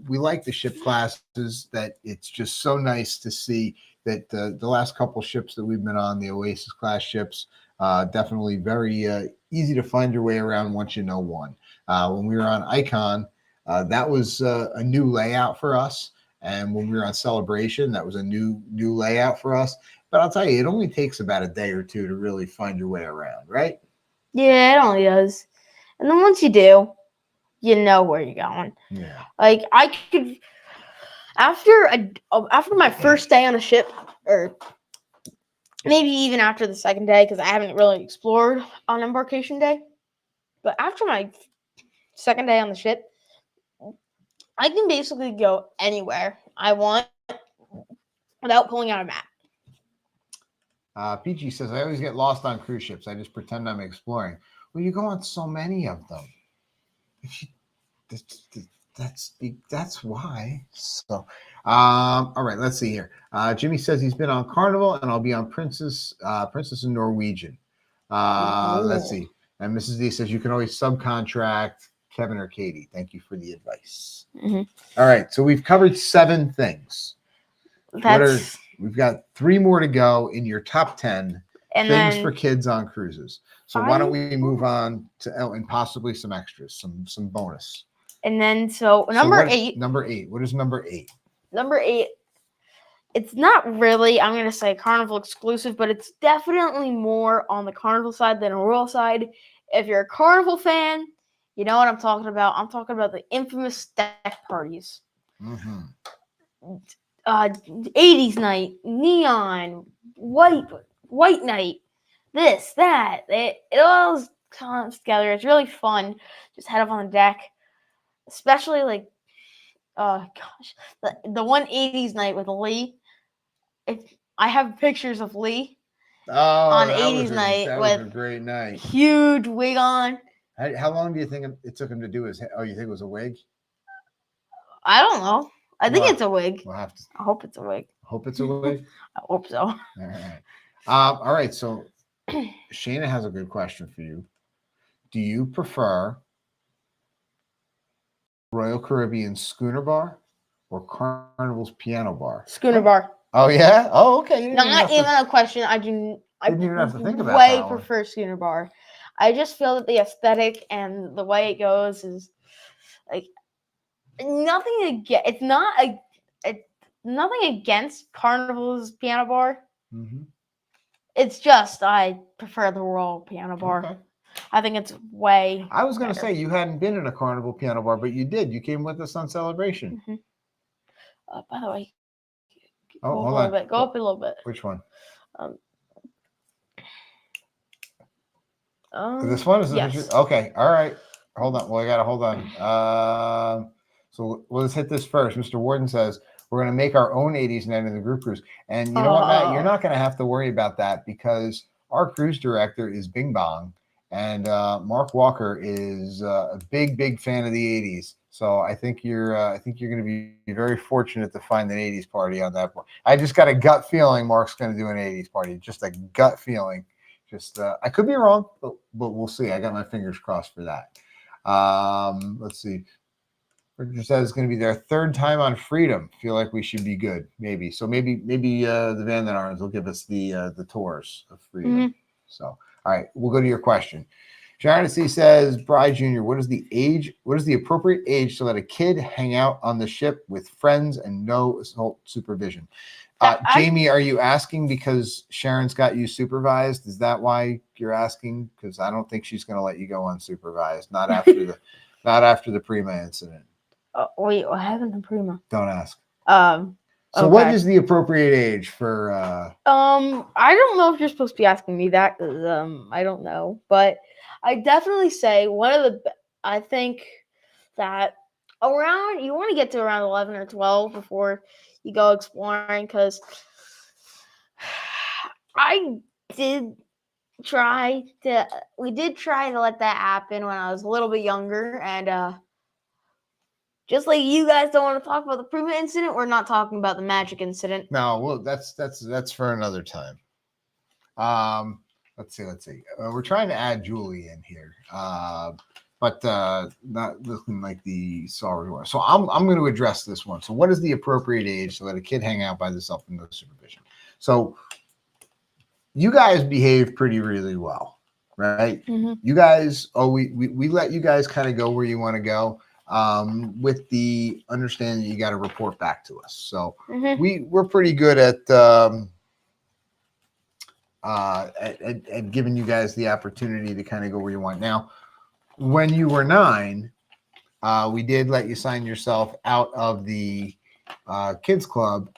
we like the ship classes that it's just so nice to see that the last couple ships that we've been on, the Oasis class ships, definitely very easy to find your way around once you know one. When we were on Icon, that was a new layout for us. And when we were on Celebration, that was a new layout for us. But I'll tell you, it only takes about a day or two to really find your way around, right? Yeah, it only does. And then once you do, you know where you're going. Yeah. Like I could, after my first day on a ship, or maybe even after the second day, because I haven't really explored on embarkation day. But after my second day on the ship, I can basically go anywhere I want without pulling out a map. PG says, I always get lost on cruise ships. I just pretend I'm exploring. Well, you go on so many of them. That's why. So, all right, let's see here. Jimmy says he's been on Carnival, and I'll be on Princess and Norwegian. Let's see. And Mrs. D says you can always subcontract Kevin or Katie. Thank you for the advice. Mm-hmm. All right, so we've covered 7 things. We've got 3 more to go in your top 10 things for kids on cruises. So why don't we move on to and possibly some extras, some bonus. And then number 8. Number 8. What is number 8? Number 8. It's not really, I'm going to say Carnival exclusive, but it's definitely more on the Carnival side than a Royal side. If you're a Carnival fan, you know what I'm talking about. I'm talking about the infamous deck parties. Mm-hmm. 80s night, neon, white night, this, that. It all comes together. It's really fun. Just head up on the deck. Especially like Oh gosh, the 180s night with Lee. If I have pictures of Lee Oh, on that 80s was night that was a with great night. huge wig on. How long do you think it took him to do his hair? Oh, you think it was a wig? I don't know. I think Well, it's a wig. We'll have to I hope it's a wig. hope it's a wig. I hope so. All right. All right. So Shayna has a good question for you. Do you prefer Royal Caribbean Schooner Bar or Carnival's Piano Bar? Schooner bar. Oh yeah. Oh okay. You didn't Not even even have a question. I do. I Didn't even have to think about way that one. prefer Schooner bar. I just feel that the aesthetic and the way it goes is like nothing against. It's not nothing against Carnival's piano bar. Mm-hmm. It's just I prefer the Royal Piano Bar. Okay. I think it's way. I was going to better. say you hadn't been in a Carnival Piano Bar, but you did. You came with us on Celebration. Mm-hmm. By the way, Oh, go up hold a little on. bit. Go up a little bit. Which one? This one is yes. okay. All right. Hold on. Well, I gotta hold on. So let's hit this first. Mr. Warden says we're gonna make our own 80s night in the group cruise, and you know what, Matt? You're not gonna have to worry about that because our cruise director is Bing Bong, and Mark Walker is a big fan of the 80s. So I think you're going to be very fortunate to find an 80s party on that board. I just got a gut feeling Mark's going to do an 80s party. Just a gut feeling. Just I could be wrong, but we'll see. I got my fingers crossed for that. Let's see. Richard says it's going to be their third time on Freedom. Feel like we should be good, maybe. So maybe the Van Den Arns will give us the tours of Freedom. Mm-hmm. So all right, we'll go to your question. Sharon C says, Bri Jr., what is the appropriate age to let a kid hang out on the ship with friends and no adult supervision? Jamie, are you asking because Sharon's got you supervised? Is that why you're asking? Because I don't think she's going to let you go unsupervised. Not after the Prima incident. Wait, what happened to Prima? Don't ask. So okay. What is the appropriate age for? I don't know if you're supposed to be asking me that because I don't know, but I definitely say I think that around you want to get to around 11 or 12 before you go exploring because we did try to let that happen when I was a little bit younger and just like you guys don't want to talk about the Prima incident, we're not talking about the magic incident. No, well, that's for another time. Let's see. We're trying to add Julie in here, but not looking like the sorry one. So I'm going to address this one. So what is the appropriate age to let a kid hang out by themselves with no supervision? So you guys behave pretty really well, right? Mm-hmm. You guys, we let you guys kind of go where you want to go. With the understanding that you got to report back to us. So we're pretty good at giving you guys the opportunity to kind of go where you want. Now, when you were 9, we did let you sign yourself out of the kids club,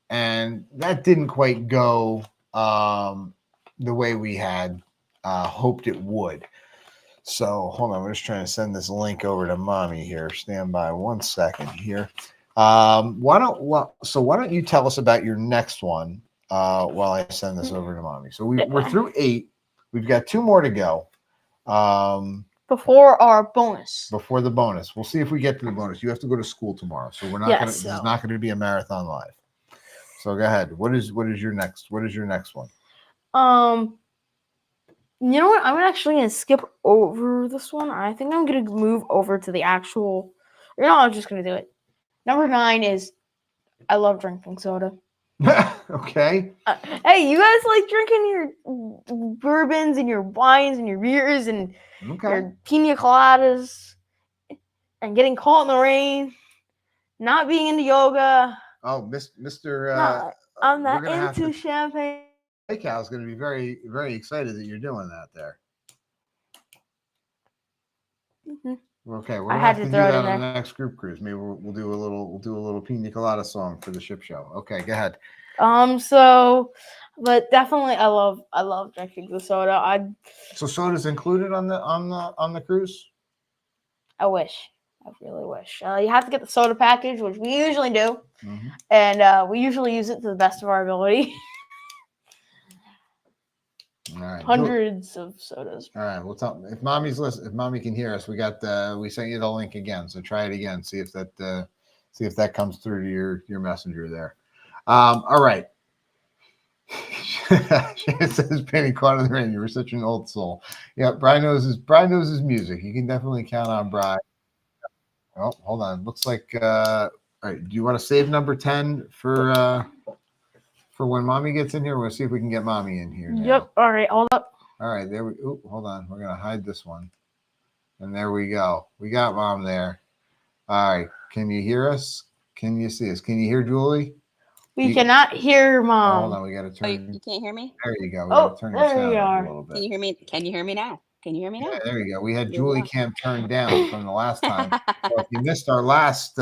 and that didn't quite go the way we had hoped it would. So hold on, we're just trying to send this link over to mommy here. Stand by 1 second here. Why don't you tell us about your next one while I send this over to mommy? So we're through 8. We've got 2 more to go. Before our bonus. Before the bonus. We'll see if we get to the bonus. You have to go to school tomorrow, so we're not this is not going to be a marathon live. So go ahead. What is your next one? You know what? I'm actually going to skip over this one. I think I'm going to move over to the actual. I'm just going to do it. Number 9 is I love drinking soda. Okay. Hey, you guys like drinking your bourbons and your wines and your beers and your pina coladas and getting caught in the rain, not being into yoga. Oh, Mr. I'm not into champagne. Cal is going to be very, very excited that you're doing that there. Mm-hmm. Okay, we're gonna have to do that on the next group cruise. Maybe we'll do a little pina colada song for the ship show. Okay, go ahead. But definitely, I love drinking the soda. So soda's included on the cruise? I wish. I really wish. You have to get the soda package, which we usually do, Mhm. and we usually use it to the best of our ability. All right. Hundreds of sodas. All right. We'll tell if mommy's listen. If mommy can hear us, we sent you the link again. So try it again. See if that comes through to your messenger there. All right. It says Penny caught in the rain. You were such an old soul. Yeah, Bri knows his music. You can definitely count on Bri. Oh, hold on. Looks like all right. Do you want to save number 10 for when mommy gets in here? We'll see if we can get mommy in here now. Yep. All right. Hold up. All right, there we. Oh, hold on. We're gonna hide this one, and there we go. We got mom there. All right. Can you hear us? Can you see us? Can you hear Julie? We cannot hear Mom. Hold on. We got to turn. You can't hear me? There you go. We got to turn your there sound we up are. a little bit. Can you hear me? Can you hear me now? Can you hear me now? Yeah, there you go. We had There Julie we go. Cam turned down from the last time. So if you missed our last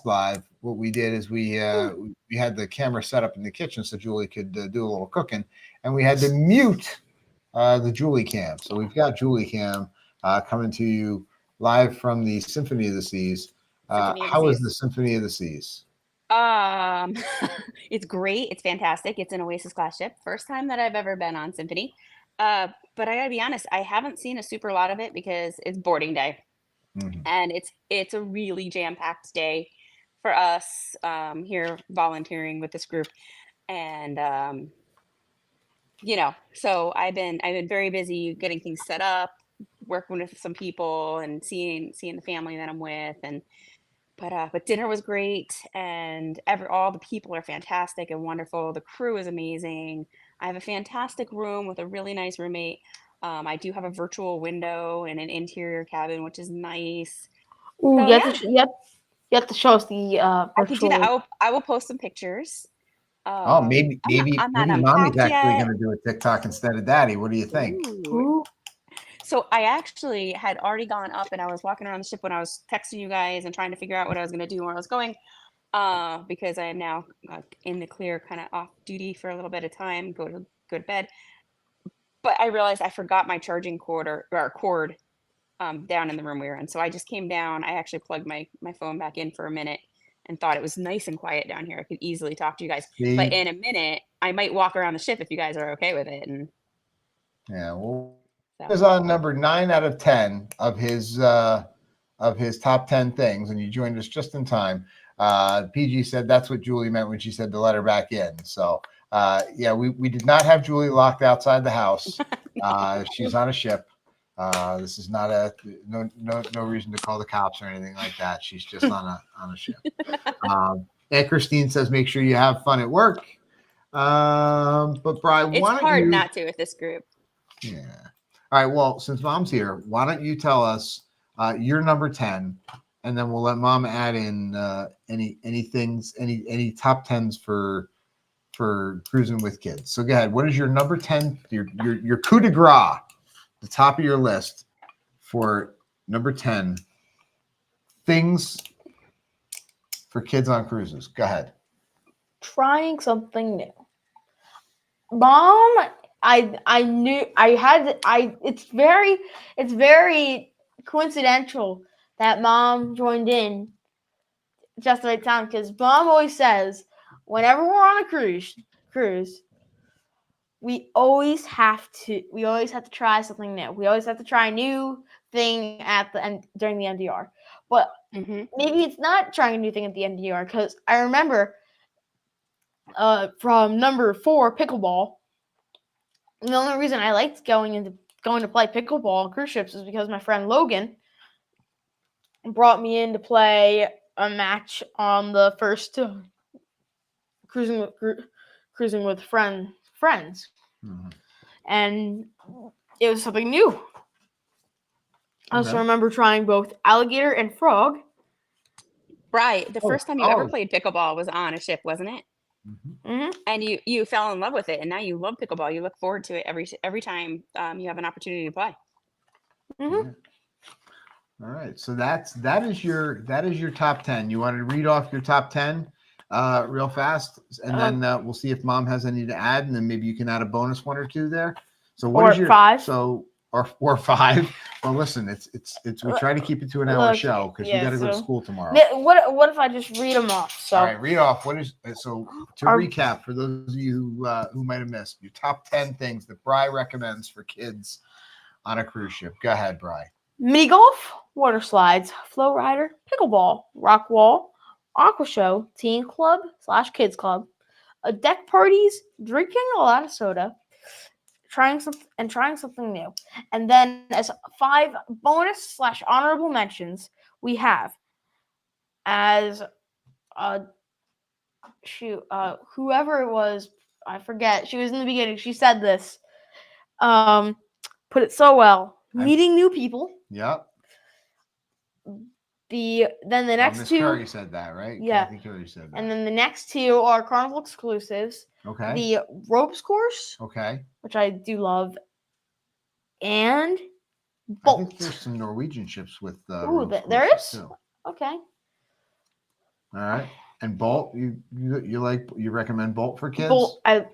live, what we did is we had the camera set up in the kitchen so Julie could do a little cooking, and we had to mute the Julie Cam. So we've got Julie Cam coming to you live from the Symphony of the Seas. How is the Symphony of the Seas? It's great. It's fantastic. It's an Oasis class ship. First time that I've ever been on Symphony. But I gotta be honest, I haven't seen a super lot of it because it's boarding day. Mhm. And it's a really jam-packed day for us here volunteering with this group. And so I've been very busy getting things set up, working with some people and seeing the family that I'm with. But dinner was great, and all the people are fantastic and wonderful. The crew is amazing. I have a fantastic room with a really nice roommate. I do have a virtual window and an interior cabin, which is nice. Ooh, So, you have to show us the I can do virtual. that. I will post some pictures. Maybe I'm not mommy's unpacked actually yet. going to do a TikTok instead of daddy. What do you think? Ooh. So I actually had already gone up, and I was walking around the ship when I was texting you guys and trying to figure out what I was going to do, where I was going, because I am now in the clear, kind of off duty for a little bit of time, go to bed. But I realized I forgot my charging cord down in the room we were in. So I just came down. I actually plugged my phone back in for a minute and thought it was nice and quiet down here. I could easily talk to you guys. See? But in a minute, I might walk around the ship if you guys are okay with it. And Yeah, well, is on number 9 out of 10 of his top 10 things, and you joined us just in time. PG said that's what Julie meant when she said to let her back in. So we did not have Julie locked outside the house. She's on a ship. This is not no reason to call the cops or anything like that. She's just on a ship. And Christine says make sure you have fun at work. But Bri, it's hard not to with this group. Yeah. All right. Well, since Mom's here, why don't you tell us your number 10, and then we'll let Mom add in any top 10s for cruising with kids. So go ahead. What is your number 10? Your coup de grace, the top of your list for number 10 things for kids on cruises. Go ahead. Trying something new. Mom, I knew I had it's very coincidental that Mom joined in just at the right time, because Mom always says whenever we're on a cruise, we always have to try something new. We always have to try a new thing at the end during the NDR. But maybe it's not trying a new thing at the NDR, because I remember from number 4, pickleball. The only reason I liked going to play pickleball on cruise ships is because my friend Logan brought me in to play a match on the first cruising with friends, and it was something new. I also remember trying both alligator and frog. Right, the first time you ever played pickleball was on a ship, wasn't it? And you fell in love with it, and now you love pickleball. You look forward to it every time you have an opportunity to play. Yeah. All right, so that is your top 10. You want to read off your top 10 real fast, and then we'll see if Mom has any to add, and then maybe you can add a bonus one or two there. So what is your 5? So or 5. Well, listen, it's we try to keep it to an hour Look, show because yeah, we got to go to so- school tomorrow. What if I just read them off? So All right, read off. What is so to Our- recap for those of you who might have missed your top 10 things that Bri recommends for kids on a cruise ship. Go ahead, Bri. mini golf, water slides, flow rider, pickleball, rock wall, aqua show, teen club / kids club, a deck parties, drinking a lot of soda, trying something new. And then as 5 bonus / honorable mentions, we have as whoever it was, I forget. She was in the beginning. She said this. Put it so well. Meeting new people. Yep. Then the next Miss 2. Curry said that, right? Yeah. Kathy Curry said that. And then the next 2 are carnival exclusives. Okay. The ropes course, Okay. which I do love, and I Bolt. think there's some Norwegian ships with Ooh, ropes there courses, is? too. Okay. All right. And Bolt, you recommend Bolt for kids? Bolt. I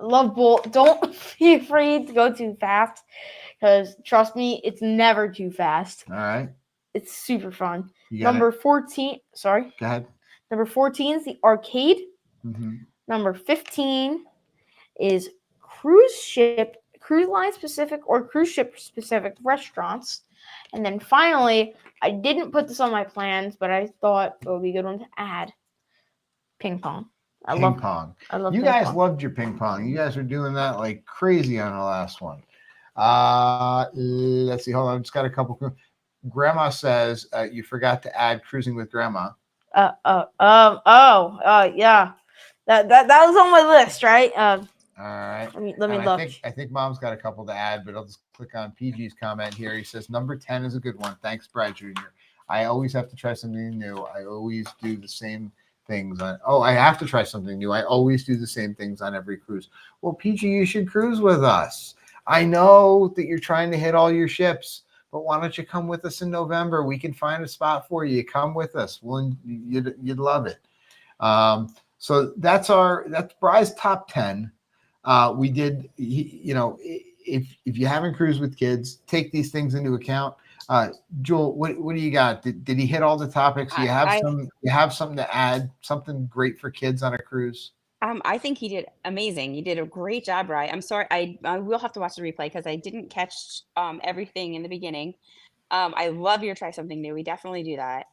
love Bolt. Don't be afraid to go too fast, because trust me, it's never too fast. All right. It's super fun. You got Number it. 14. Sorry. Go ahead. Number 14 is the arcade. Mm-hmm. Number 15 is cruise line specific or cruise ship specific restaurants. And then finally, I didn't put this on my plans, but I thought it would be a good one to add. Ping pong. I Ping love pong. You ping guys pong. loved your ping pong. You guys were doing that like crazy on the last one. Let's see. Hold on. I just got a couple. Grandma says you forgot to add cruising with grandma. Yeah. That was on my list, right? All right. Let me And look. I think Mom's got a couple to add, but I'll just click on PG's comment here. He says number 10 is a good one. Thanks, Bri Jr. I always have to try something new. I always do the same things on. Oh, I have to try something new. I always do the same things on every cruise. Well, PG, you should cruise with us. I know that you're trying to hit all your ships, but why don't you come with us in November? We can find a spot for you. Come with us. You'd love it. So that's Bri's top 10. We did, if you haven't cruised with kids, take these things into account. Jewel, what do you got? Did he hit all the topics? You have something to add, something great for kids on a cruise? I think he did amazing. You did a great job, Bri. I'm sorry. I will have to watch the replay because I didn't catch everything in the beginning. I love your try something new. We definitely do that.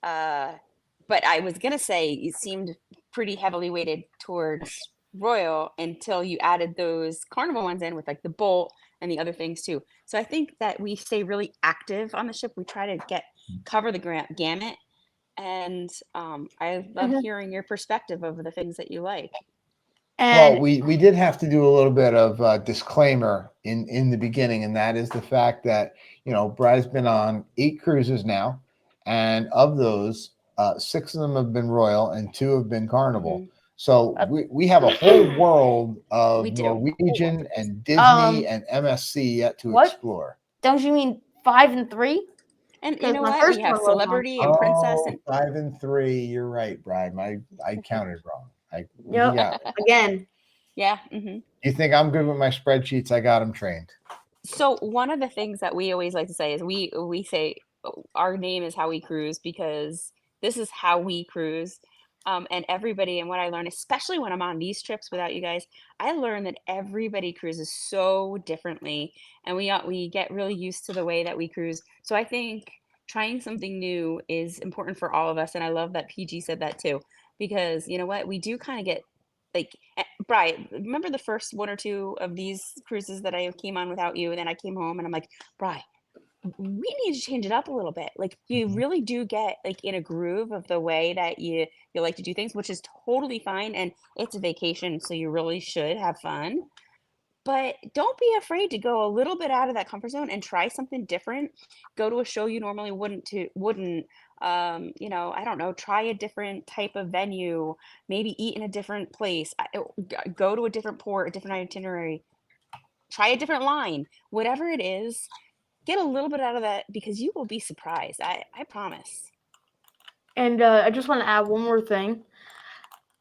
But I was gonna say it seemed pretty heavily weighted towards Royal until you added those carnival ones in with like the Bolt and the other things too. So I think that we stay really active on the ship. We try to cover the gamut. And I love hearing your perspective of the things that you like. And Well, we did have to do a little bit of disclaimer in the beginning, and that is the fact that, Bri's been on 8 cruises now, and of those, 6 of them have been Royal and 2 have been Carnival. Mhm. So we have a whole world of We do. Norwegian and Disney and MSC yet to what? explore. don't you mean 5 and 3? And you Because know my what? first We have one was on- Celebrity and Princess. And 5 and 3. You're right, Bri. I counted wrong. Yep. Yeah. Again. yeah. Mm-hmm. You think I'm good with my spreadsheets? I got them trained. So one of the things that we always like to say is we say our name is how we cruise because this is how we cruise. And everybody, and what I learned, especially when I'm on these trips without you guys, I learned that everybody cruises so differently, and we get really used to the way that we cruise. So I think trying something new is important for all of us, and I love that PG said that too, because you know what, we do kind of get like, Bri, remember the first 1 or 2 of these cruises that I came on without you, and then I came home and I'm like, Bri, we need to change it up a little bit. Like you really do get like in a groove of the way that you like to do things, which is totally fine. And it's a vacation, so you really should have fun. But don't be afraid to go a little bit out of that comfort zone and try something different. Go to a show you normally wouldn't. I don't know, try a different type of venue, maybe eat in a different place, go to a different port, a different itinerary, try a different line, whatever it is. Get a little bit out of that because you will be surprised. I promise. And I just want to add one more thing.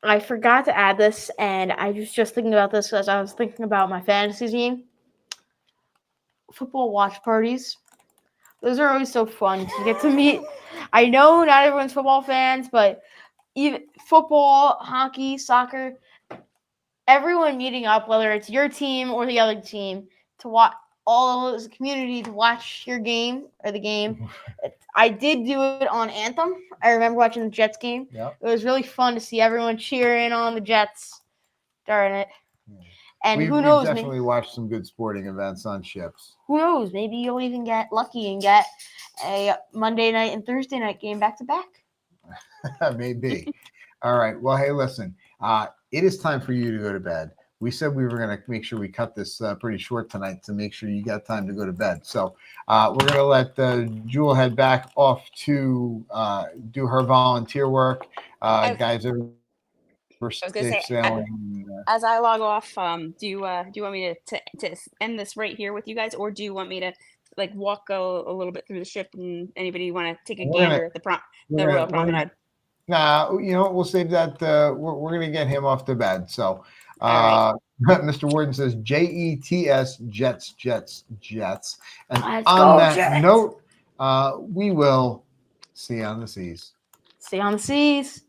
I forgot to add this, and I was just thinking about this as I was thinking about my fantasy team. football watch parties. Those are always so fun to get to meet. I know not everyone's football fans, but even football, hockey, soccer, everyone meeting up, whether it's your team or the other team, to watch all of the community to watch your game or the game. I did do it on Anthem. I remember watching the Jets game. Yep. It was really fun to see everyone cheering on the Jets during it. Yeah. And We've who knows? definitely watched some good sporting events on ships. Who knows? Maybe you'll even get lucky and get a Monday night and Thursday night game back to back. Maybe. All right. Well, hey, listen. It is time for you to go to bed. We said we were going to make sure we cut this pretty short tonight to make sure you got time to go to bed. So we're going to let Jewel head back off to do her volunteer work. Guys, I was gonna say, sailing. as I log off, do you want me to end this right here with you guys, or do you want me to like walk a little bit through the ship, and anybody want to take a gander at the Royal Promenade? Nah, we'll save that. We're going to get him off to bed. So All Mr. Warden says JETS, Jets. And Let's on go, that Jets. note, we will see you on the seas. See you on the seas.